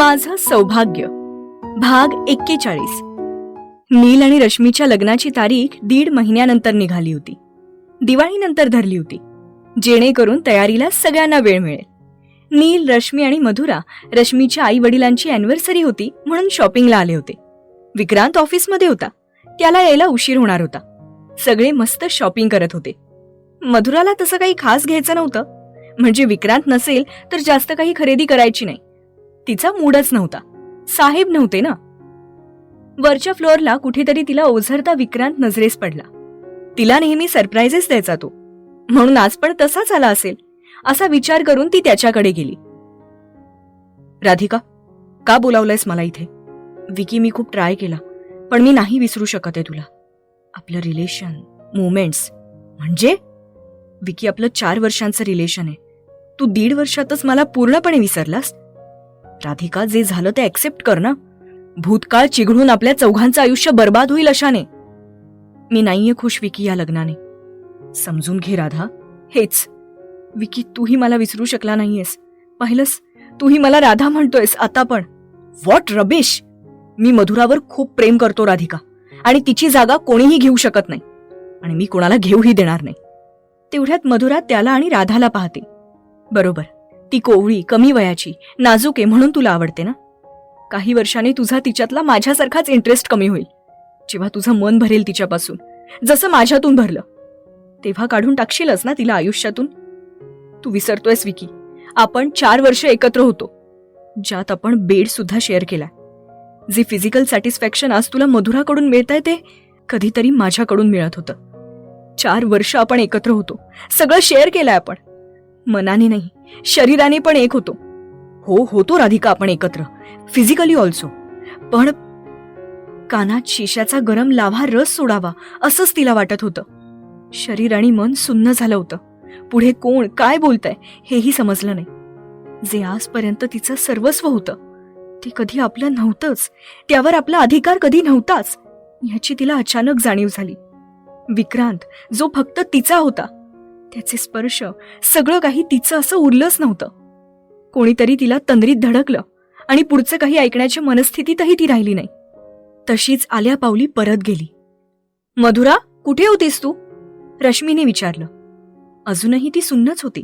माझं सौभाग्य भाग 41. नील आणि रश्मीच्या लग्नाची तारीख 1.5 महिन्यानंतर निघाली होती. दिवाळीनंतर धरली होती, जेणेकरून तयारीला सगळ्यांना वेळ मिळेल. नील, रश्मी आणि मधुरा रश्मीच्या आई वडिलांची अॅनिव्हर्सरी होती म्हणून शॉपिंगला आले होते. विक्रांत ऑफिसमध्ये होता, त्याला यायला उशीर होणार होता. सगळे मस्त शॉपिंग करत होते. मधुराला तसं काही खास घ्यायचं नव्हतं, म्हणजे विक्रांत नसेल तर जास्त काही खरेदी करायची नाही. तिचा मूडच नव्हता, साहेब नव्हते ना. वरच्या फ्लोअरला कुठेतरी तिला ओझरता विक्रांत नजरेस पडला. तिला नेहमी सरप्राइजेस द्यायचा तो, म्हणून आज पण तसाच आला असेल असा विचार करून ती त्याच्याकडे गेली. राधिका, का बोलावलंयस मला इथे? विकी, मी खूप ट्राय केला, पण मी नाही विसरू शकत आहे तुला. आपलं रिलेशन, मोमेंट्स. म्हणजे विकी, आपलं 4 वर्षांचं रिलेशन आहे. तू 1.5 वर्षातच मला पूर्णपणे विसरलास? राधिका, जे झालं ते ऍक्सेप्ट कर ना. भूतकाळ चिघळून आपल्या चौघांचं आयुष्य बर्बाद होईल अशाने. मी नाहीये खुश विकी या लग्नाने. समजून घे राधा, हेच. विकी, तूही मला विसरू शकला नाहीयेस. पाहिलंस, तूही मला राधा म्हणतोयस आता पण. What rubbish. मी मधुरावर खूप प्रेम करतो राधिका, आणि तिची जागा कोणीही घेऊ शकत नाही, आणि मी कोणाला घेऊही देणार नाही. तेवढ्यात मधुरा त्याला आणि राधाला पाहते. बरोबर, ती कोवळी, कमी वयाची, नाजूक आहे म्हणून तुला आवडते ना. काही वर्षांनी तुझा तिच्यातला माझ्यासारखाच इंटरेस्ट कमी होईल. जेव्हा तुझं मन भरेल तिच्यापासून, जसं माझ्यातून भरलं, तेव्हा काढून टाकशीलच ना तिला आयुष्यातून. तू विसरतोयस विकी, आपण 4 वर्ष एकत्र होतो, ज्यात आपण बेड सुद्धा शेअर केलाय. जे फिजिकल सॅटिस्फॅक्शन आज तुला मधुराकडून मिळतंय ते कधीतरी माझ्याकडून मिळत होतं. 4 वर्ष आपण एकत्र होतो, सगळं शेअर केलंय आपण. मनाने नाही, शरीराने पण एक होतो. हो, होतो राधिका आपण एकत्र, फिजिकली ऑल्सो. पण कानात शिशाचा गरम लाव्हा रस सोडावा असंच तिला वाटत होतं. शरीर आणि मन सुन्न झालं होतं. पुढे कोण काय बोलतंय हेही समजलं नाही. जे आजपर्यंत तिचं सर्वस्व होतं ते कधी आपलं नव्हतंच, त्यावर आपला अधिकार कधी नव्हताच, याची तिला अचानक जाणीव झाली. विक्रांत, जो फक्त तिचा होता, त्याचे स्पर्श, सगळं काही तिचं असं उरलंच नव्हतं. कोणीतरी तिला तंद्रीत धडकलं आणि पुढचं काही ऐकण्याच्या मनस्थितीतही ती राहिली नाही. तशीच आल्या पावली परत गेली. मधुरा, कुठे होतीस तू? रश्मीने विचारलं. अजूनही ती सुन्नच होती.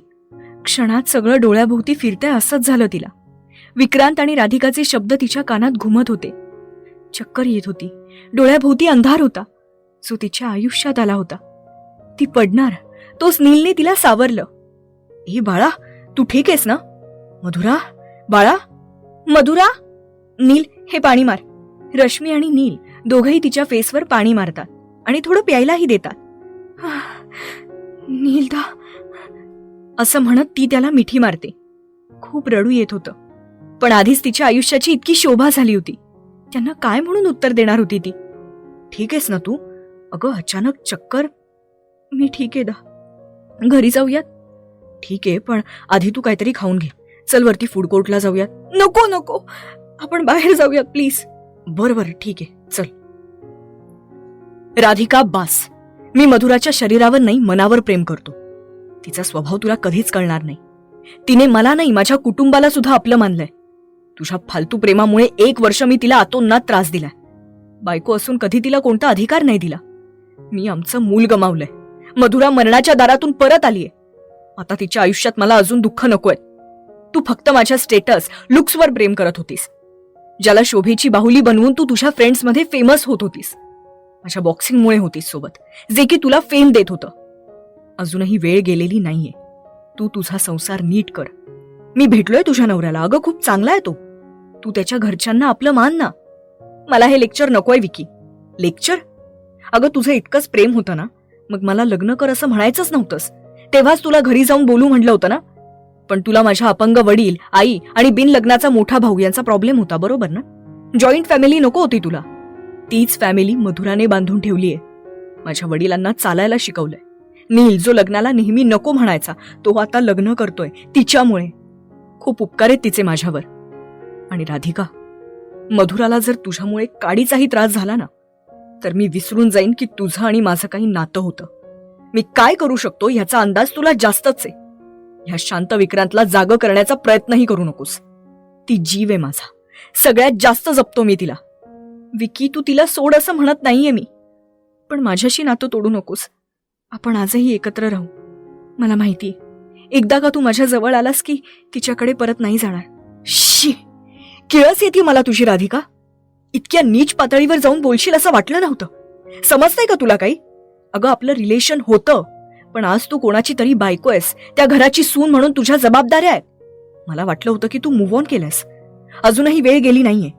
क्षणात सगळं डोळ्याभोवती फिरतंय असंच झालं तिला. विक्रांत आणि राधिकाचे शब्द तिच्या कानात घुमत होते. चक्कर येत होती. डोळ्याभोवती अंधार होता, जो तिच्या आयुष्यात आला होता. ती पडणार, तोच नीलने तिला सावरलं. ए बाळा, तू ठीक आहेस ना? मधुरा, बाळा, मधुरा. नील, हे पाणी मार. रश्मी आणि नील दोघंही तिच्या फेसवर पाणी मारतात आणि थोडं प्यायलाही देतात. नीलदा, असं म्हणत ती त्याला मिठी मारते. खूप रडू येत होतं, पण आधीच तिच्या आयुष्याची इतकी शोभा झाली होती. त्यांना काय म्हणून उत्तर देणार होती ती? ठीक आहेस ना तू? अगं, अचानक चक्कर. मी ठीक आहे दा, घरी जाऊयात. ठीक आहे, पण आधी तू काहीतरी खाऊन घे. चल, वरती फूड कोर्टला जाऊयात. नको नको, आपण बाहेर जाऊयात प्लीज. बरं ठीक आहे, चल. राधिका, बास. मी मधुराच्या शरीरावर नाही, मनावर प्रेम करतो. तिचा स्वभाव तुला कधीच कळणार नाही. तिने मला नाही, माझ्या कुटुंबाला सुद्धा आपलं मानलंय. तुझ्या फालतू प्रेमामुळे 1 वर्ष मी तिला अतोनात त्रास दिलाय. बायको असून कधी तिला कोणता अधिकार नाही दिला. मी आमचं मूल गमावलंय. मधुरा मरणाच्या दारातून परत आलीये. आता तिच्या आयुष्यात मला अजून दुःख नकोय. तू फक्त माझ्या स्टेटस, लुक्सवर प्रेम करत होतीस, ज्याला शोभेची बाहुली बनवून तू तुझ्या फ्रेंड्समध्ये फेमस होत होतीस. माझ्या बॉक्सिंगमुळे होतीस सोबत, जे की तुला फेम देत होतं. अजूनही वेळ गेलेली नाहीये. तू तुझा संसार नीट कर. मी भेटलोय तुझ्या नवऱ्याला. अगं, खूप चांगला आहे तो. तू त्याच्या घरच्यांना आपलं मान ना. मला हे लेक्चर नकोय विकी. लेक्चर? अगं, तुझं इतकंच प्रेम होतं ना, मग मला लग्न कर असं म्हणायचंच नव्हतंस. तेव्हाच तुला घरी जाऊन बोलू म्हटलं होतं ना. पण तुला माझ्या अपंग वडील, आई आणि बिन लग्नाचा मोठा भाऊ यांचा प्रॉब्लेम होता, बरोबर ना? जॉईंट फॅमिली नको होती तुला. तीच फॅमिली मधुराने बांधून ठेवलीये. माझ्या वडिलांना चालायला शिकवलंय. नील, जो लग्नाला नेहमी नको म्हणायचा, तो आता लग्न करतोय तिच्यामुळे. खूप उपकार आहेत तिचे माझ्यावर. आणि राधिका, मधुराला जर तुझ्यामुळे काडीचाही त्रास झाला ना, तर मी विसरून जाईन की तुझं आणि माझं काही नातं होतं. मी काय करू शकतो ह्याचा अंदाज तुला जास्तच आहे. ह्या शांत विक्रांतला जागं करण्याचा प्रयत्नही करू नकोस. ती जीव आहे माझा, सगळ्यात जास्त जपतो मी तिला. विकी, तू तिला सोड असं म्हणत नाहीये मी, पण माझ्याशी नातं तोडू नकोस. आपण आजही एकत्र राहू. मला माहितीये एकदा का तू माझ्या जवळ आलास की तिच्याकडे परत नाही जाणार. शी, किळस येते मला तुझी राधिका. इतक्या नीच पातळीवर जाऊन बोलशील असं वाटलं नव्हतं. समजतंय का तुला काही? अगं, आपलं रिलेशन होतं, पण आज तू कोणाची तरी बायको आहेस, त्या घराची सून म्हणून तुझ्या जबाबदाऱ्या आहेत. मला वाटलं होतं की तू मूव्ह ऑन केलंस. अजूनही वेळ गेली नाहीये.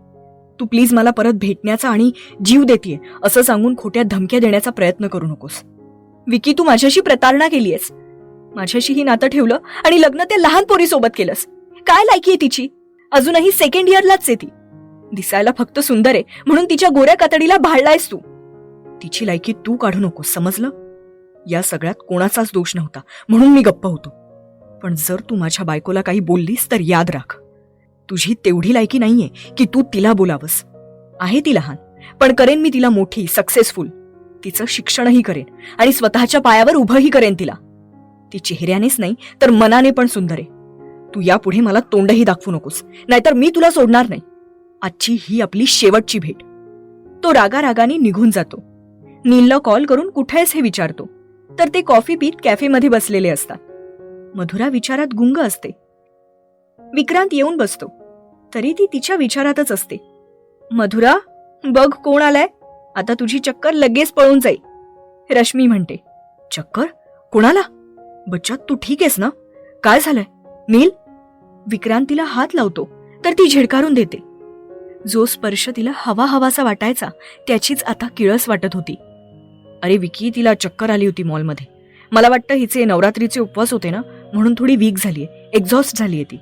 तू प्लीज मला परत भेटण्याचा आणि जीव देतीये असं सांगून खोट्या धमक्या देण्याचा प्रयत्न करू नकोस. विकी, तू माझ्याशी प्रतारणा केलीयस. माझ्याशीही नातं ठेवलं आणि लग्न त्या लहान पोरीसोबत केलंस. काय लायकी आहे तिची? अजूनही सेकंड इयरलाच आहे ती. दिसायला फक्त सुंदर आहे म्हणून तिच्या गोऱ्या कातडीला भाळलायस तू. तिची लायकी तू काढू नकोस, समजलं? या सगळ्यात कोणाचाच दोष नव्हता म्हणून मी गप्प होतो. पण जर तू माझ्या बायकोला काही बोललीस तर याद राख, तुझी तेवढी लायकी नाहीये की तू तिला बोलावंस. आहे ती लहान, पण करेन मी तिला मोठी, सक्सेसफुल. तिचं शिक्षणही करेन आणि स्वतःच्या पायावर उभंही करेन तिला. ती चेहऱ्यानेच नाही तर मनाने पण सुंदर आहे. तू यापुढे मला तोंडही दाखवू नकोस, नाहीतर मी तुला सोडणार नाही. आजची ही आपली शेवटची भेट. तो रागारागाने निघून जातो. नीलला कॉल करून कुठे आहेस हे विचारतो, तर ते कॉफी पीत कॅफेमध्ये बसलेले असतात. मधुरा विचारात गुंग असते. विक्रांत येऊन बसतो, तरी ती तिच्या विचारातच असते. मधुरा, बघ कोण आलाय. आता तुझी चक्कर लगेच पळून जाईल. रश्मी म्हणते. चक्कर? कोणाला? बच्चा, तू ठीक आहेस ना? काय झालंय? नील? विक्रांत तिला हात लावतो तर ती झिडकारून देते. जो स्पर्श तिला हवा हवासा वाटायचा त्याचीच आता किळस वाटत होती. अरे विकी, तिला चक्कर आली होती मॉलमध्ये. मला वाटतं हिचे नवरात्रीचे उपवास होते ना, म्हणून थोडी वीक झालीये, एक्झॉस्ट झालीये ती.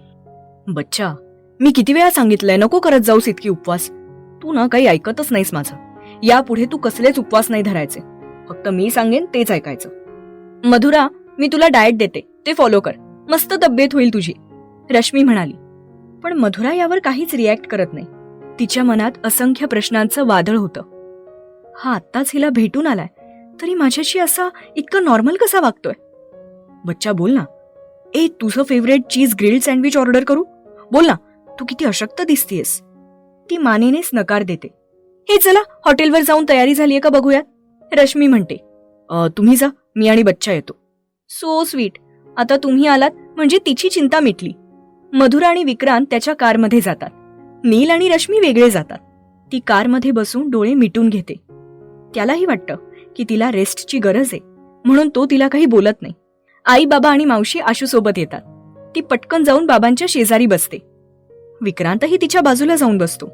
बच्चा, मी किती वेळा सांगितलंय नको करत जाऊस इतकी उपवास. तू ना काही ऐकतच नाहीस माझं. यापुढे तू कसलेच उपवास नाही धरायचे. फक्त मी सांगेन तेच ऐकायचं. मधुरा, मी तुला डाएट देते, ते फॉलो कर. मस्त तब्येत होईल तुझी, रश्मी म्हणाली. पण मधुरा यावर काहीच रिॲक्ट करत नाही. तिच्या मनात असंख्य प्रश्नांचं वादळ होतं. हा आत्ताच हिला भेटून आलाय तरी माझ्याशी असा इतका नॉर्मल कसा वागतोय? बच्चा, बोल ना. ए, तुझं फेवरेट चीज ग्रिल्ड सँडविच ऑर्डर करू? बोल ना, तू किती अशक्त दिसतीयस. ती मानेनेच नकार देते. हे चला, हॉटेलवर जाऊन तयारी झालीये का बघूयात, रश्मी म्हणते. तुम्ही जा, मी आणि बच्चा येतो. So sweet. आता तुम्ही आलात म्हणजे तिची चिंता मिटली. मधुरा आणि विक्रांत त्याच्या कारमध्ये जातात. नील आणि रश्मी वेगळे जातात. ती कारमध्ये बसून डोळे मिटून घेते. त्यालाही वाटतं की तिला रेस्टची गरज आहे, म्हणून तो तिला काही बोलत नाही. आई, बाबा आणि मावशी आशू सोबत येतात. ती पटकन जाऊन बाबांच्या शेजारी बसते. विक्रांतही तिच्या बाजूला जाऊन बसतो.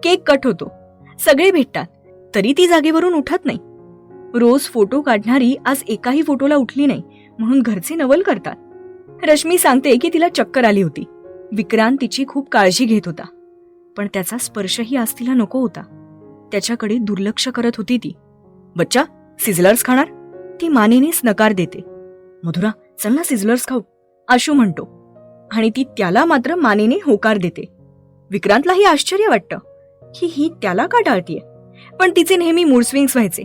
केक कट होतो. सगळे भेटतात, तरी ती जागेवरून उठत नाही. रोज फोटो काढणारी आज एकाही फोटोला उठली नाही म्हणून घरचे नवल करतात. रश्मी सांगते की तिला चक्कर आली होती. विक्रांत तिची खूप काळजी घेत होता, पण त्याचा स्पर्शही आज तिला नको होता. त्याच्याकडे दुर्लक्ष करत होती ती. बच्चा, सिझलर्स खाणार? ती मानेनेच नकार देते. मधुरा, चल ना सिझलर्स खाऊ, आशू म्हणतो, आणि ती त्याला मात्र मानेने होकार देते. विक्रांतलाही आश्चर्य वाटतं की ही त्याला का टाळतीये, पण तिचे नेहमी मूड स्विंग्स व्हायचे.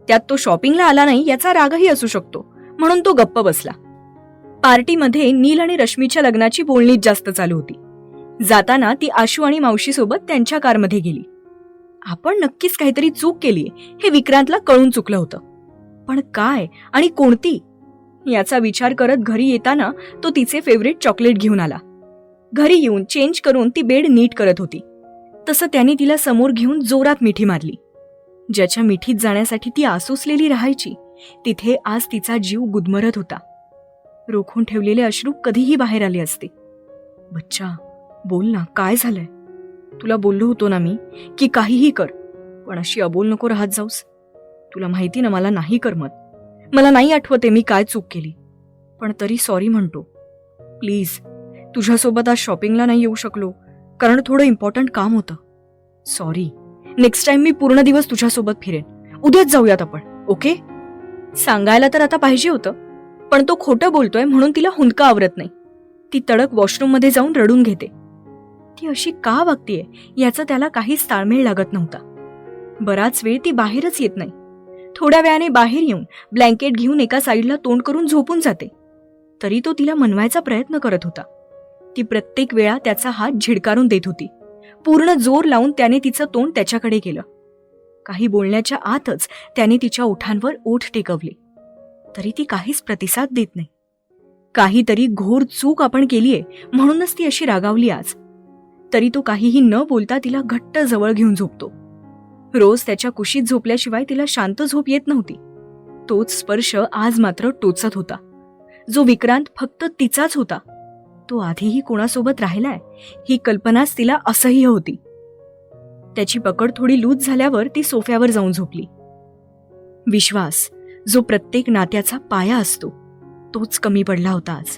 त्यात तो शॉपिंगला आला नाही याचा रागही असू शकतो, म्हणून तो गप्प बसला. पार्टीमध्ये नील आणि रश्मीच्या लग्नाची बोलणीच जास्त चालू होती. जाताना ती आशू आणि मावशीसोबत त्यांच्या कारमध्ये गेली. आपण नक्कीच काहीतरी चूक केलीये हे विक्रांतला कळून चुकलं होतं, पण काय आणि कोणती याचा विचार करत घरी येताना तो तिचे फेवरेट चॉकलेट घेऊन आला. घरी येऊन चेंज करून ती बेड नीट करत होती. तसं त्याने तिला समोर घेऊन जोरात मिठी मारली. ज्याच्या मिठीत जाण्यासाठी ती आसुसलेली राहायची तिथे आज तिचा जीव गुदमरत होता. रोखून ठेवलेले अश्रू कधीही बाहेर आले असते. बच्चा, बोल ना, काय झालंय? तुला बोललो होतो ना मी की काहीही कर, पण अशी अबोल नको राहत जाऊस. तुला माहिती ना मला नाही करमत. मला नाही आठवते मी काय चूक केली, पण तरी सॉरी म्हणतो. प्लीज, तुझ्यासोबत आज शॉपिंगला नाही येऊ शकलो कारण थोडं इम्पॉर्टंट काम होतं. सॉरी. नेक्स्ट टाइम मी पूर्ण दिवस तुझ्यासोबत फिरेन. उद्याच जाऊयात आपण, ओके? सांगायला तर आता पाहिजे होतं, पण तो खोटं बोलतोय म्हणून तिला हुंदका आवरत नाही. ती तडक वॉशरूममध्ये जाऊन रडून घेते. ती अशी का वागतीये याचा त्याला काहीच ताळमेळ लागत नव्हता. बराच वेळ ती बाहेरच येत नाही. थोड्या वेळाने बाहेर येऊन ब्लँकेट घेऊन एका साईडला तोंड करून झोपून जाते. तरी तो तिला मनवायचा प्रयत्न करत होता. ती प्रत्येक वेळा त्याचा हात झिडकारून देत होती, पूर्ण जोर लावून त्याने तिचं तोंड त्याच्याकडे केलं. काही बोलण्याच्या आतच त्याने तिच्या ओठांवर ओठ टेकवले. तरी ती काहीच प्रतिसाद देत नाही. काहीतरी घोर चूक आपण केलीये म्हणूनच ती अशी रागावली आज. तरी तो काहीही न बोलता तिला घट्ट जवळ घेऊन झोपतो. रोज त्याच्या कुशीत झोपल्याशिवाय तिला शांत झोप येत नव्हती. तोच स्पर्श आज मात्र टोचत होता. जो विक्रांत फक्त तिचाच होता, तो आधीही कोणासोबत राहिलाय ही कल्पनाच तिला असह्य होती. त्याची पकड थोडी लूज झाल्यावर ती सोफ्यावर जाऊन झोपली. विश्वास, जो प्रत्येक नात्याचा पाया असतो, तोच कमी पडला होता आज.